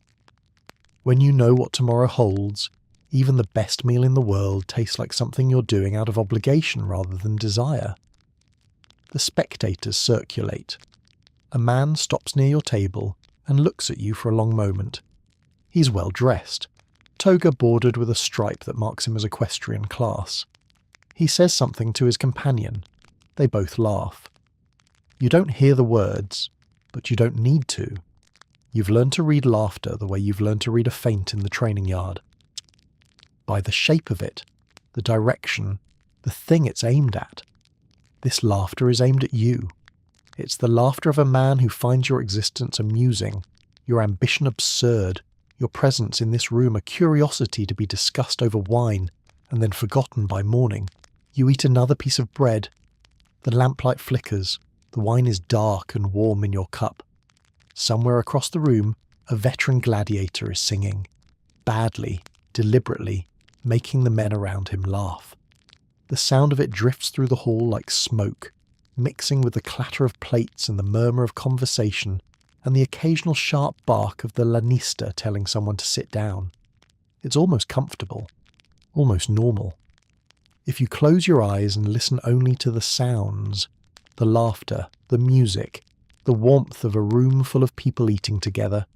When you know what tomorrow holds, even the best meal in the world tastes like something you're doing out of obligation rather than desire. The spectators circulate. A man stops near your table and looks at you for a long moment. He's well dressed, toga bordered with a stripe that marks him as equestrian class. He says something to his companion. They both laugh. You don't hear the words, but you don't need to. You've learned to read laughter the way you've learned to read a feint in the training yard. By the shape of it, the direction, the thing it's aimed at. This laughter is aimed at you. It's the laughter of a man who finds your existence amusing, your ambition absurd, your presence in this room a curiosity to be discussed over wine and then forgotten by morning. You eat another piece of bread. The lamplight flickers. The wine is dark and warm in your cup. Somewhere across the room, a veteran gladiator is singing, badly, deliberately, making the men around him laugh. The sound of it drifts through the hall like smoke, mixing with the clatter of plates and the murmur of conversation and the occasional sharp bark of the lanista telling someone to sit down. It's almost comfortable, almost normal. If you close your eyes and listen only to the sounds, the laughter, the music, the warmth of a room full of people eating together,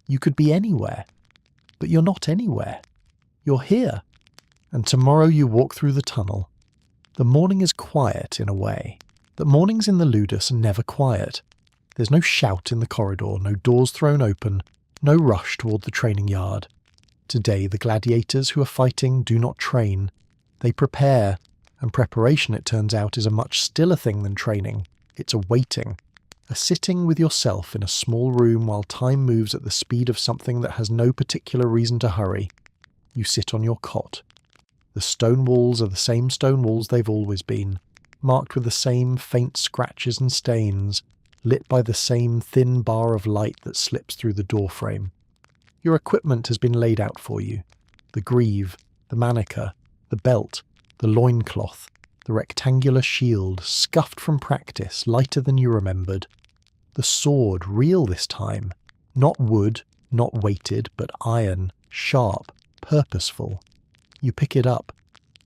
you could be anywhere. But you're not anywhere. You're here. And tomorrow you walk through the tunnel. The morning is quiet in a way. The mornings in the Ludus are never quiet. There's no shout in the corridor, no doors thrown open, no rush toward the training yard. Today the gladiators who are fighting do not train. They prepare, and preparation, it turns out, is a much stiller thing than training. It's a waiting, a sitting with yourself in a small room while time moves at the speed of something that has no particular reason to hurry. You sit on your cot. The stone walls are the same stone walls they've always been, marked with the same faint scratches and stains, lit by the same thin bar of light that slips through the doorframe. Your equipment has been laid out for you. The greave, the manica, the belt, the loincloth, the rectangular shield, scuffed from practice, lighter than you remembered. The sword, real this time, not wood, not weighted, but iron, sharp, purposeful. You pick it up.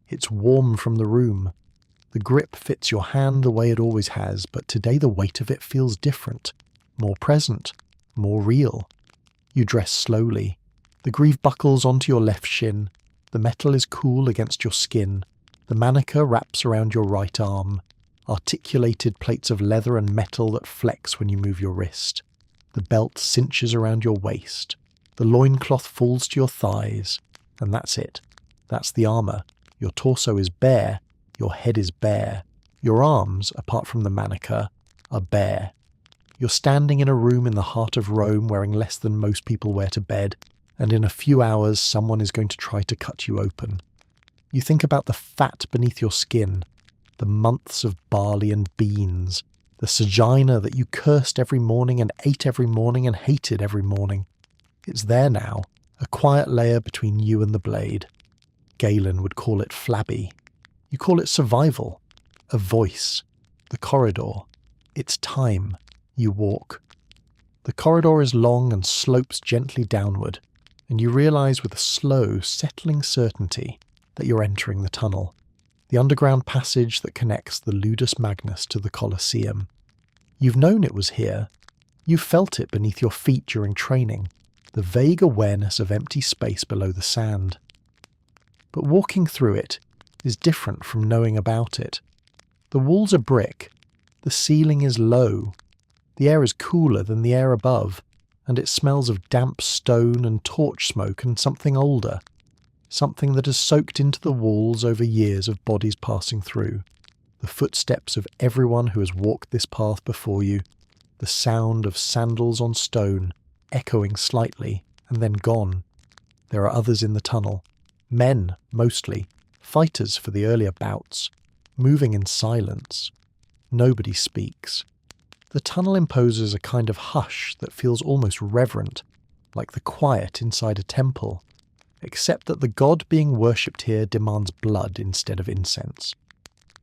It's warm from the room. The grip fits your hand the way it always has, but today the weight of it feels different, more present, more real. You dress slowly. The greave buckles onto your left shin. The metal is cool against your skin. The manica wraps around your right arm. Articulated plates of leather and metal that flex when you move your wrist. The belt cinches around your waist. The loincloth falls to your thighs. And that's it. That's the armour. Your torso is bare. Your head is bare. Your arms, apart from the manica, are bare. You're standing in a room in the heart of Rome wearing less than most people wear to bed, and in a few hours someone is going to try to cut you open. You think about the fat beneath your skin, the months of barley and beans, the Sagina that you cursed every morning and ate every morning and hated every morning. It's there now, a quiet layer between you and the blade. Galen would call it flabby. You call it survival, a voice, the corridor. It's time. You walk. The corridor is long and slopes gently downward, and you realise with a slow, settling certainty that you're entering the tunnel, the underground passage that connects the Ludus Magnus to the Colosseum. You've known it was here. You've felt it beneath your feet during training, the vague awareness of empty space below the sand. But walking through it is different from knowing about it. The walls are brick, the ceiling is low, the air is cooler than the air above, and it smells of damp stone and torch smoke and something older, something that has soaked into the walls over years of bodies passing through, the footsteps of everyone who has walked this path before you, the sound of sandals on stone, echoing slightly, and then gone. There are others in the tunnel, men mostly, fighters for the earlier bouts, moving in silence. Nobody speaks. The tunnel imposes a kind of hush that feels almost reverent, like the quiet inside a temple, except that the god being worshipped here demands blood instead of incense.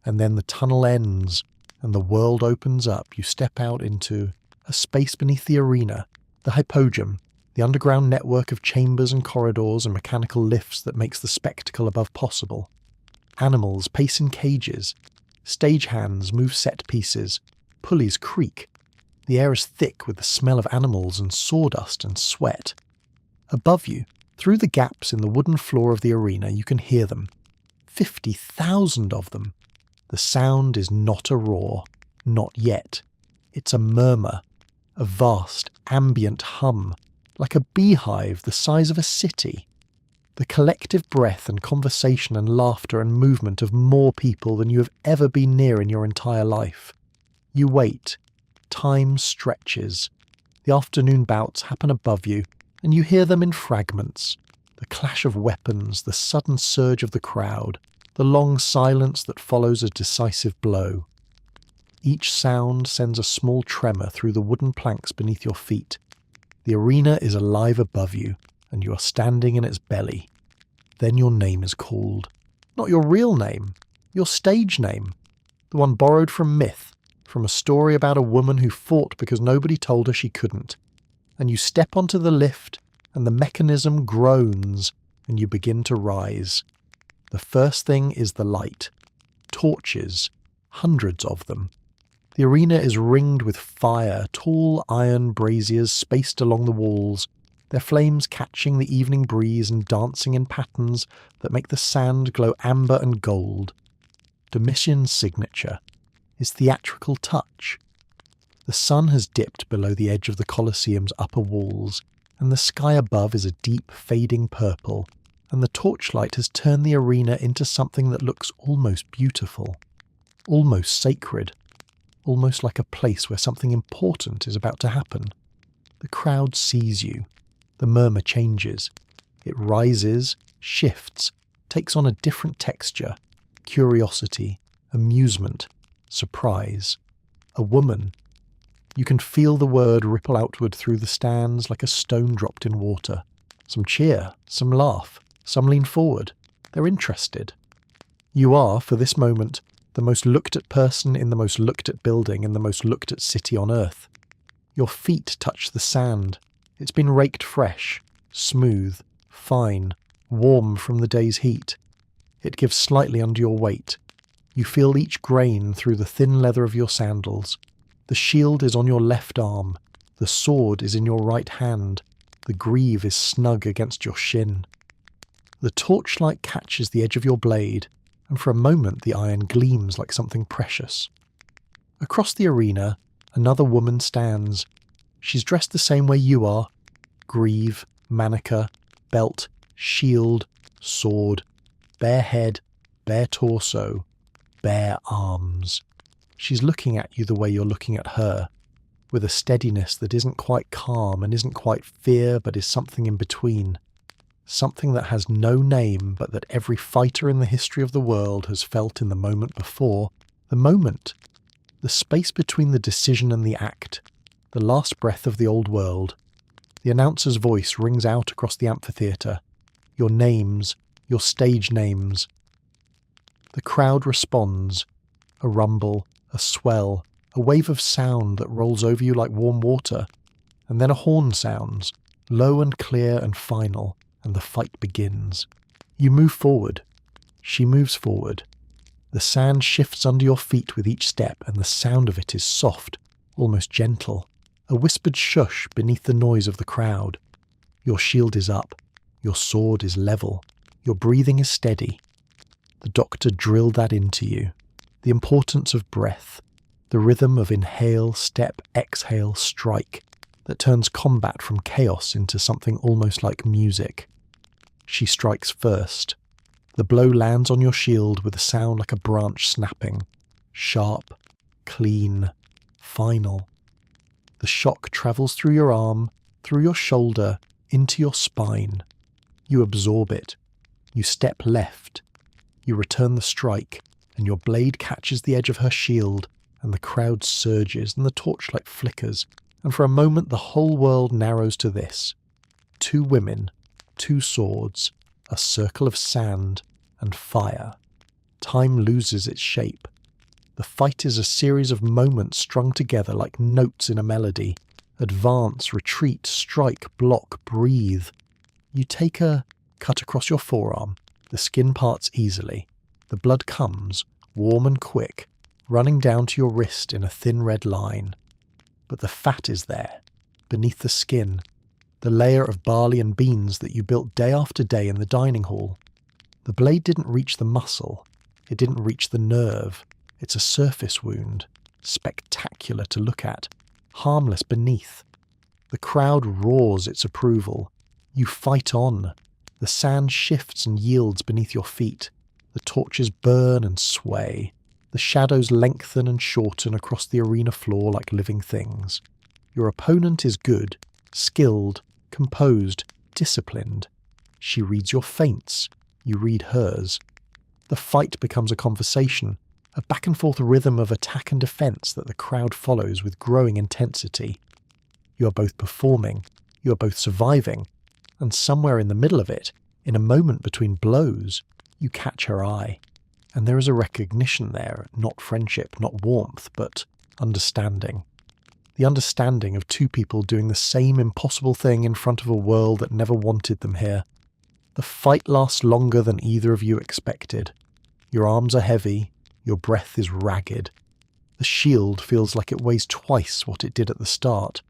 And then the tunnel ends, and the world opens up. You step out into a space beneath the arena, the hypogem, the underground network of chambers and corridors and mechanical lifts that makes the spectacle above possible. Animals pace in cages. Stagehands move set pieces. Pulleys creak. The air is thick with the smell of animals and sawdust and sweat. Above you, through the gaps in the wooden floor of the arena, you can hear them. 50,000 of them. The sound is not a roar. Not yet. It's a murmur. A vast, ambient hum, like a beehive the size of a city. The collective breath and conversation and laughter and movement of more people than you have ever been near in your entire life. You wait. Time stretches. The afternoon bouts happen above you, and you hear them in fragments. The clash of weapons, the sudden surge of the crowd, the long silence that follows a decisive blow. Each sound sends a small tremor through the wooden planks beneath your feet. The arena is alive above you, and you are standing in its belly. Then your name is called. Not your real name, your stage name. The one borrowed from myth, from a story about a woman who fought because nobody told her she couldn't. And you step onto the lift, and the mechanism groans, and you begin to rise. The first thing is the light. Torches, hundreds of them. The arena is ringed with fire, tall iron braziers spaced along the walls, their flames catching the evening breeze and dancing in patterns that make the sand glow amber and gold. Domitian's signature, his theatrical touch. The sun has dipped below the edge of the Colosseum's upper walls, and the sky above is a deep, fading purple, and the torchlight has turned the arena into something that looks almost beautiful, almost sacred. Almost like a place where something important is about to happen. The crowd sees you. The murmur changes. It rises, shifts, takes on a different texture. Curiosity, amusement, surprise. A woman. You can feel the word ripple outward through the stands like a stone dropped in water. Some cheer, some laugh, some lean forward. They're interested. You are, for this moment, the most looked at person in the most looked at building in the most looked at city on earth. Your feet touch the sand. It's been raked fresh, smooth, fine, warm from the day's heat. It gives slightly under your weight. You feel each grain through the thin leather of your sandals. The shield is on your left arm. The sword is in your right hand. The greave is snug against your shin. The torchlight catches the edge of your blade, and for a moment the iron gleams like something precious. Across the arena, another woman stands. She's dressed the same way you are. Greave, manica, belt, shield, sword, bare head, bare torso, bare arms. She's looking at you the way you're looking at her, with a steadiness that isn't quite calm and isn't quite fear but is something in between. Something that has no name but that every fighter in the history of the world has felt in the moment before. The moment. the space between the decision and the act, the last breath of the old world. The announcer's voice rings out across the amphitheatre. Your names, your stage names. The crowd responds. A rumble, a swell, a wave of sound that rolls over you like warm water. And then a horn sounds, low and clear and final, and the fight begins. You move forward. She moves forward. The sand shifts under your feet with each step, and the sound of it is soft, almost gentle, a whispered shush beneath the noise of the crowd. Your shield is up. Your sword is level. Your breathing is steady. The doctor drilled that into you. The importance of breath, the rhythm of inhale, step, exhale, strike, that turns combat from chaos into something almost like music. She strikes first. The blow lands on your shield with a sound like a branch snapping. Sharp, clean, final. The shock travels through your arm, through your shoulder, into your spine. You absorb it. You step left. You return the strike, and your blade catches the edge of her shield, and the crowd surges, and the torchlight flickers, and for a moment the whole world narrows to this. 2 women, 2 swords, a circle of sand, and fire. Time loses its shape. The fight is a series of moments strung together like notes in a melody. Advance, retreat, strike, block, breathe. You take a cut across your forearm. The skin parts easily. The blood comes, warm and quick, running down to your wrist in a thin red line. But the fat is there, beneath the skin, the layer of barley and beans that you built day after day in the dining hall. The blade didn't reach the muscle. It didn't reach the nerve. It's a surface wound, spectacular to look at, harmless beneath. The crowd roars its approval. You fight on. The sand shifts and yields beneath your feet. The torches burn and sway. The shadows lengthen and shorten across the arena floor like living things. Your opponent is good, skilled, composed, disciplined. She reads your feints. You read hers. The fight becomes a conversation, a back-and-forth rhythm of attack and defense that the crowd follows with growing intensity. You are both performing, you are both surviving, and somewhere in the middle of it, in a moment between blows, you catch her eye. And there is a recognition there, not friendship, not warmth, but understanding. The understanding of 2 people doing the same impossible thing in front of a world that never wanted them here. The fight lasts longer than either of you expected. Your arms are heavy, your breath is ragged. The shield feels like it weighs twice what it did at the start.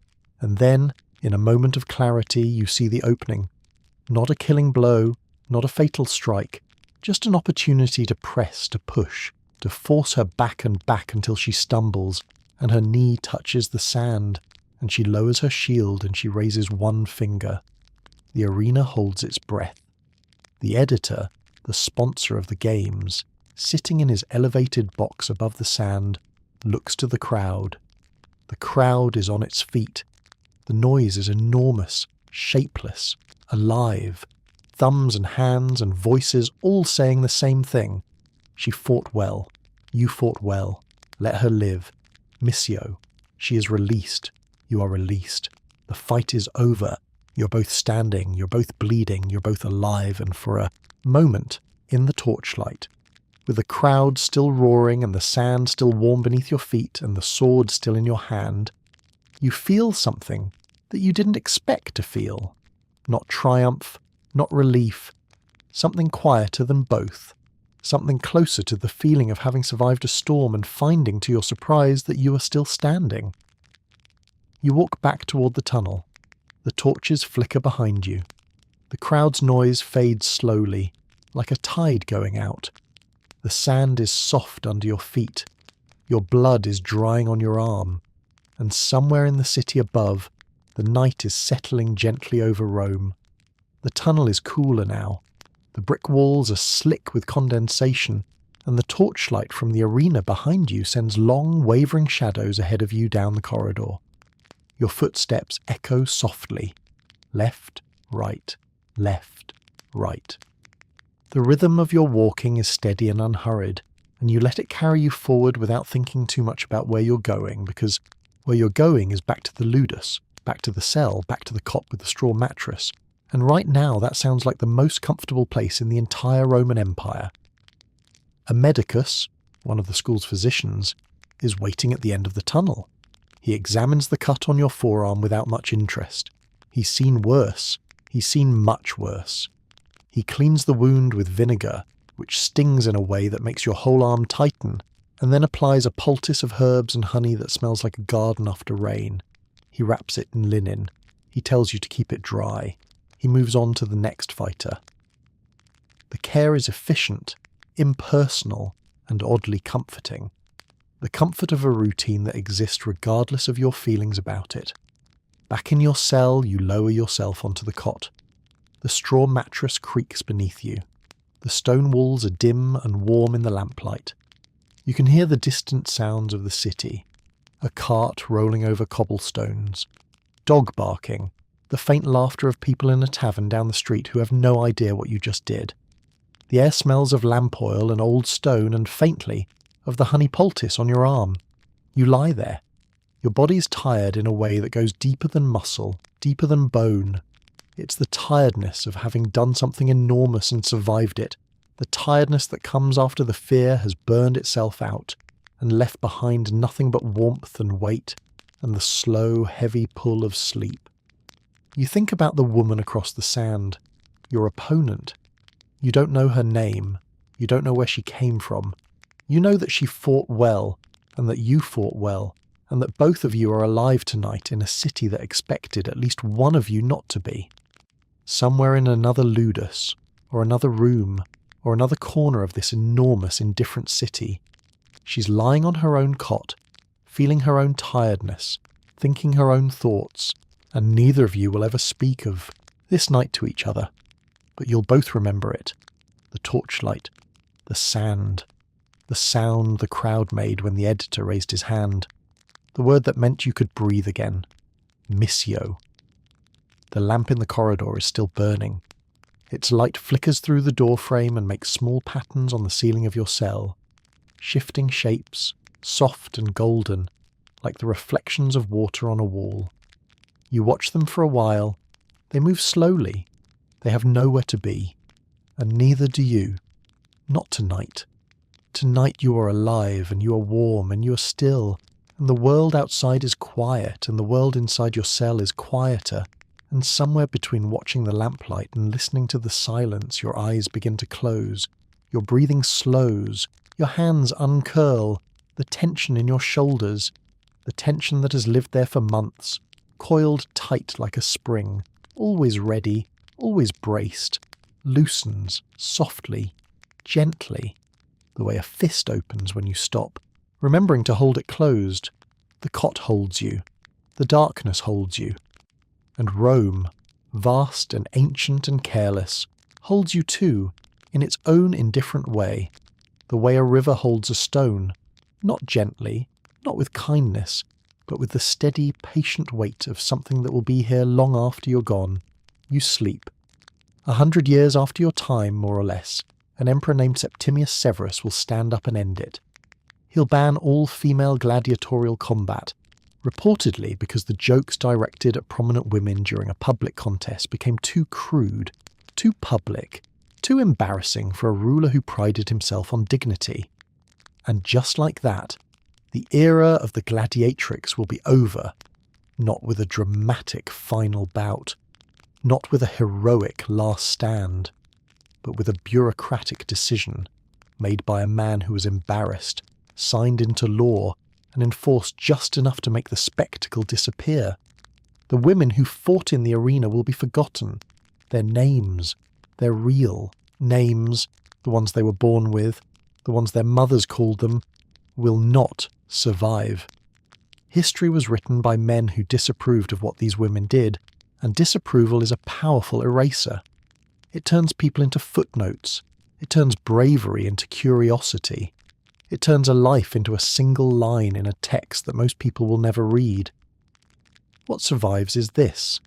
And then, in a moment of clarity, you see the opening. Not a killing blow, not a fatal strike, just an opportunity to press, to push, to force her back and back until she stumbles, and her knee touches the sand, and she lowers her shield and she raises one finger. The arena holds its breath. The editor, the sponsor of the games, sitting in his elevated box above the sand, looks to the crowd. The crowd is on its feet. The noise is enormous, shapeless, alive. Thumbs and hands and voices all saying the same thing. She fought well. You fought well. Let her live. Missio. She is released. You are released. The fight is over. You're both standing. You're both bleeding. You're both alive. And for a moment, in the torchlight, with the crowd still roaring and the sand still warm beneath your feet and the sword still in your hand, you feel something that you didn't expect to feel. Not triumph, not relief, something quieter than both, something closer to the feeling of having survived a storm and finding to your surprise that you are still standing. You walk back toward the tunnel. The torches flicker behind you. The crowd's noise fades slowly, like a tide going out. The sand is soft under your feet. Your blood is drying on your arm. And somewhere in the city above, the night is settling gently over Rome. The tunnel is cooler now. The brick walls are slick with condensation, and the torchlight from the arena behind you sends long, wavering shadows ahead of you down the corridor. Your footsteps echo softly. Left, right, left, right. The rhythm of your walking is steady and unhurried. and you let it carry you forward without thinking too much about where you're going, because where you're going is back to the Ludus, back to the cell, back to the cot with the straw mattress. And right now that sounds like the most comfortable place in the entire Roman Empire. A medicus, one of the school's physicians, is waiting at the end of the tunnel. He examines the cut on your forearm without much interest. He's seen worse. He's seen much worse. He cleans the wound with vinegar, which stings in a way that makes your whole arm tighten, and then applies a poultice of herbs and honey that smells like a garden after rain. He wraps it in linen. He tells you to keep it dry. He moves on to the next fighter. The care is efficient, impersonal, and oddly comforting. The comfort of a routine that exists regardless of your feelings about it. Back in your cell, you lower yourself onto the cot. The straw mattress creaks beneath you. The stone walls are dim and warm in the lamplight. You can hear the distant sounds of the city. A cart rolling over cobblestones. Dog barking. The faint laughter of people in a tavern down the street who have no idea what you just did. The air smells of lamp oil and old stone and, faintly, of the honey poultice on your arm. You lie there. Your body's tired in a way that goes deeper than muscle, deeper than bone. It's the tiredness of having done something enormous and survived it. The tiredness that comes after the fear has burned itself out and left behind nothing but warmth and weight and the slow, heavy pull of sleep. You think about the woman across the sand, your opponent. You don't know her name. You don't know where she came from. You know that she fought well, and that you fought well, and that both of you are alive tonight in a city that expected at least one of you not to be. Somewhere in another ludus, or another room, or another corner of this enormous, indifferent city, she's lying on her own cot, feeling her own tiredness, thinking her own thoughts, and neither of you will ever speak of this night to each other. But you'll both remember it. The torchlight, the sand, the sound the crowd made when the editor raised his hand, the word that meant you could breathe again. Missio. The lamp in the corridor is still burning. Its light flickers through the door frame and makes small patterns on the ceiling of your cell, shifting shapes, soft and golden, like the reflections of water on a wall. You watch them for a while. They move slowly. They have nowhere to be. And neither do you. Not tonight. Tonight you are alive, and you are warm, and you are still, and the world outside is quiet, and the world inside your cell is quieter, and somewhere between watching the lamplight and listening to the silence your eyes begin to close, your breathing slows, your hands uncurl, the tension in your shoulders, the tension that has lived there for months, coiled tight like a spring, always ready, always braced, loosens softly, gently, the way a fist opens when you stop, remembering to hold it closed. The cot holds you. The darkness holds you. And Rome, vast and ancient and careless, holds you too, in its own indifferent way, the way a river holds a stone, not gently, not with kindness, but with the steady, patient weight of something that will be here long after you're gone. You sleep. 100 years after your time, more or less, an emperor named Septimius Severus will stand up and end it. He'll ban all female gladiatorial combat, reportedly because the jokes directed at prominent women during a public contest became too crude, too public, too embarrassing for a ruler who prided himself on dignity. And just like that, the era of the gladiatrix will be over, not with a dramatic final bout, not with a heroic last stand, but with a bureaucratic decision made by a man who was embarrassed, signed into law, and enforced just enough to make the spectacle disappear. The women who fought in the arena will be forgotten. Their names, their real names, the ones they were born with, the ones their mothers called them, will not survive. History was written by men who disapproved of what these women did, and disapproval is a powerful eraser. It turns people into footnotes. It turns bravery into curiosity. It turns a life into a single line in a text that most people will never read. What survives is this,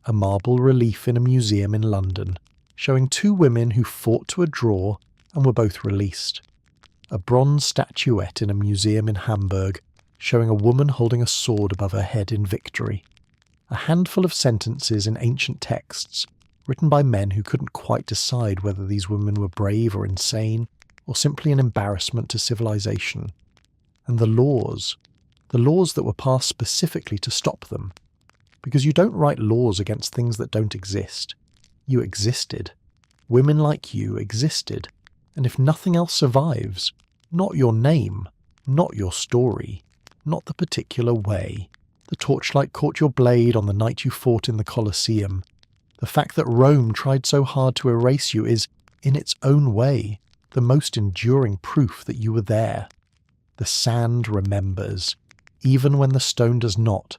a marble relief in a museum in London, showing two women who fought to a draw and were both released. a bronze statuette in a museum in Hamburg showing a woman holding a sword above her head in victory. A handful of sentences in ancient texts written by men who couldn't quite decide whether these women were brave or insane, or simply an embarrassment to civilization. And the laws that were passed specifically to stop them. Because you don't write laws against things that don't exist. You existed. Women like you existed. And if nothing else survives, not your name, not your story, not the particular way, the torchlight caught your blade on the night you fought in the Colosseum, the fact that Rome tried so hard to erase you is, in its own way, the most enduring proof that you were there. The sand remembers, even when the stone does not,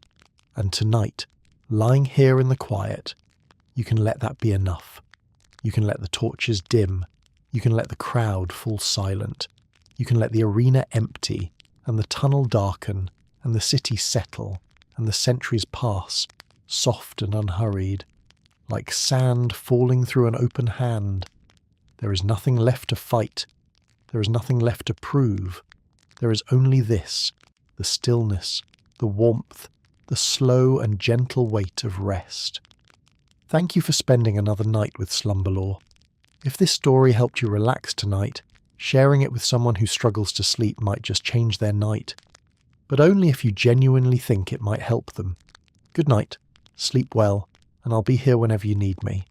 and tonight, lying here in the quiet, you can let that be enough. You can let the torches dim, you can let the crowd fall silent, you can let the arena empty, and the tunnel darken, and the city settle, and the centuries pass, soft and unhurried, like sand falling through an open hand. There is nothing left to fight. There is nothing left to prove. There is only this, the stillness, the warmth, the slow and gentle weight of rest. Thank you for spending another night with Slumberlore. If this story helped you relax tonight, sharing it with someone who struggles to sleep might just change their night. But only if you genuinely think it might help them. Good night, sleep well, and I'll be here whenever you need me.